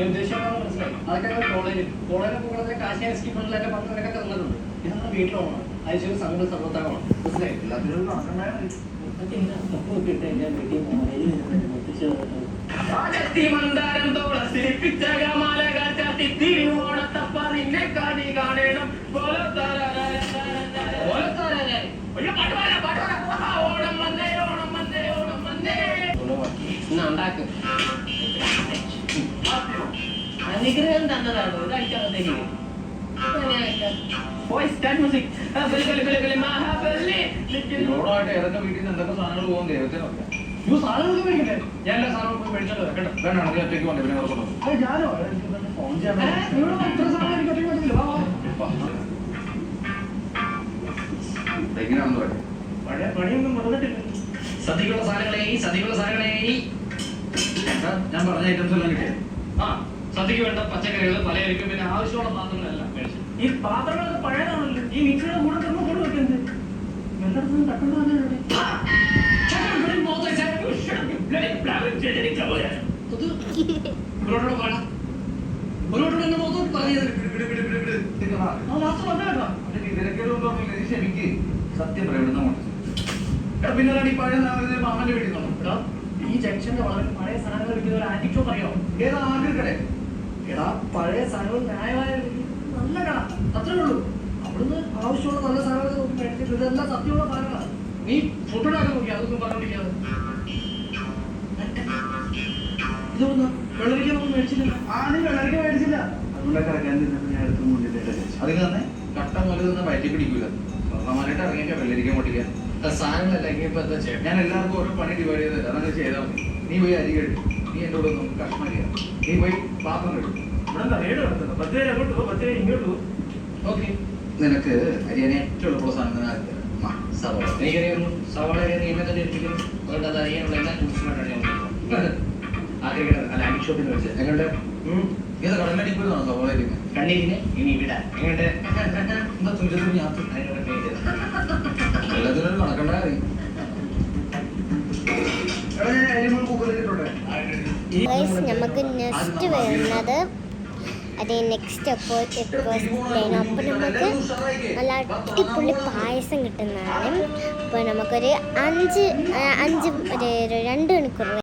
അതൊക്കെ കോളേജിൽ പോകുന്നത് കാശ്മീർ സ്കീമുകളിലൊക്കെ പറഞ്ഞവരൊക്കെ തന്നിട്ടുണ്ട്. ഇത് നമ്മുടെ വീട്ടിലാണ് അയച്ചൊരു സംഘ സർവത്താകണം മനസ്സിലായി. എല്ലാത്തിനും അനുഗ്രഹം തന്നതാണോ ഇത് അയച്ചകത്തേക്ക് ഏതൊക്കെ വീട്ടിൽ നിന്ന് എന്തൊക്കെ സാധനങ്ങൾ പോകും ദൈവത്തിനൊക്കെ. സാധനങ്ങളൊക്കെ മേടിക്കട്ടെ. ഞാൻ എല്ലാ സാധനവും പോയി മേടിച്ചോണ്ട് വരാം കേട്ടോ. വേണം അതിൽ ഒറ്റയ്ക്ക് പോകണ്ടേ പിന്നെ അവർക്ക് അത് ഞാനോ ഫോൺ ചെയ്യാൻ ഇത്ര സാധനം എനിക്ക് ഒറ്റയ്ക്ക് പറ്റില്ല. എങ്ങനെയാണെന്ന് പറയാം. പഴയ പണിയൊന്നും മറന്നിട്ടില്ല. സദ്യക്കുള്ള സാധനങ്ങളെ ഞാൻ പറഞ്ഞ ഐറ്റംസ് എല്ലാം കിട്ടിയത്. ആ സദ്യക്ക് വേണ്ട പച്ചക്കറികൾ പലചരക്കും പിന്നെ ആവശ്യമുള്ള പാത്രങ്ങളെല്ലാം മേടിച്ചു. ഈ പാത്രങ്ങളൊക്കെ പഴയതാണല്ലോ. ഈ മിക്സിയുടെ കൂടെ തന്നെ കൂടെ വെക്കുന്നത് എല്ലായിടത്തും തട്ടുന്ന സത്യം പറയാം. പിന്നെ ഈ പഴയ മാമന്റെ വീട്ടിൽ നിന്നോ ഈ ജംഗ്ഷന്റെ വളരെ പഴയ സാധനങ്ങൾ വിൽക്കുന്ന ഒരു ആന്റിക് ഷോപ്പ് അറിയോ? ഏതാ ആദ്യ കട? എടാ പഴയ സാധനങ്ങൾ ന്യായമായ നല്ല കട അത്രേ ഉള്ളൂ. അവിടുന്ന് ആവശ്യമുള്ള നല്ല സാധനങ്ങൾ മേടിച്ചിട്ട് ഇതെല്ലാം സത്യമുള്ള സാധനങ്ങളാണ്. നീ ഫുഡൊക്കെ നോക്കി അതൊന്നും പറഞ്ഞോണ്ടിരിക്കാതെ. ഇതൊന്നും വെള്ളരിക്കൊന്നും മേടിച്ചില്ല. നീ വെള്ളരിക്ക മേടിച്ചില്ല. അതുകൊണ്ടൊക്കെ ഇറങ്ങാൻ ഞാൻ എടുത്തു കൊണ്ടിട്ട് അതിൽ തന്നെ കട്ട മുതൽ നിന്ന് വയറ്റി പിടിക്കൂല. സ്വർണ്ണമാനായിട്ട് ഇറങ്ങിയൊക്കെ വെള്ളരിക്ക പൊട്ടിക്കാൻ സാധനങ്ങളല്ല ഇനിയിപ്പോ എന്താ ചെയ്യാം? ഞാൻ എല്ലാവർക്കും ഓരോ പണി ഡിവൈഡ് ചെയ്ത് തരാം. അതങ്ങനെ ചെയ്താൽ മതി. നീ പോയി അരി കെടുക്കും, നീ എൻ്റെ കൂടെ ഒന്നും കഷ്ണം ചെയ്യാം. നീ പോയി പാത്രം കെടുക്കും. ഇവിടെ റേഡ് നടത്തുന്നു. 10 പേര് അങ്ങോട്ട് പോകും, 10 പേര് ഇങ്ങോട്ട് പോകും. ഓക്കെ നിനക്ക് അരിയാൻ ഏറ്റവും എളുപ്പമുള്ള സാധനം തന്നെ സവാള. എനിക്കറിയാം സവാള നിയമത്തെ എടുപ്പിക്കും. അതുകൊണ്ട് അത് അറിയാനുള്ള എല്ലാ ടൂൾസുമായിട്ടാണ് ഞാൻ അല്ല അടി ഷോപ്പിൽ നിന്ന് വെച്ചത്. എങ്ങോട്ട് ഏത് കടലടി പോയതാണോ സവാള അരിയുന്നത്? കണ്ണിരിന് ഇനി ഇവിടെ എങ്ങോട്ട് എന്താ തുഞ്ചത്തിന് ഞാൻ എല്ലാത്തിനും കണക്കണ്ട കാര്യം. നമുക്ക് നെക്സ്റ്റ് വരുന്നത് അത് നെക്സ്റ്റ് എപ്പിസോഡിലാണ്. അപ്പോൾ നമുക്ക് നല്ല അടിപൊളി പായസം കിട്ടുന്നതാണ്. അപ്പോൾ നമുക്കൊരു 2 മണിക്കൂർ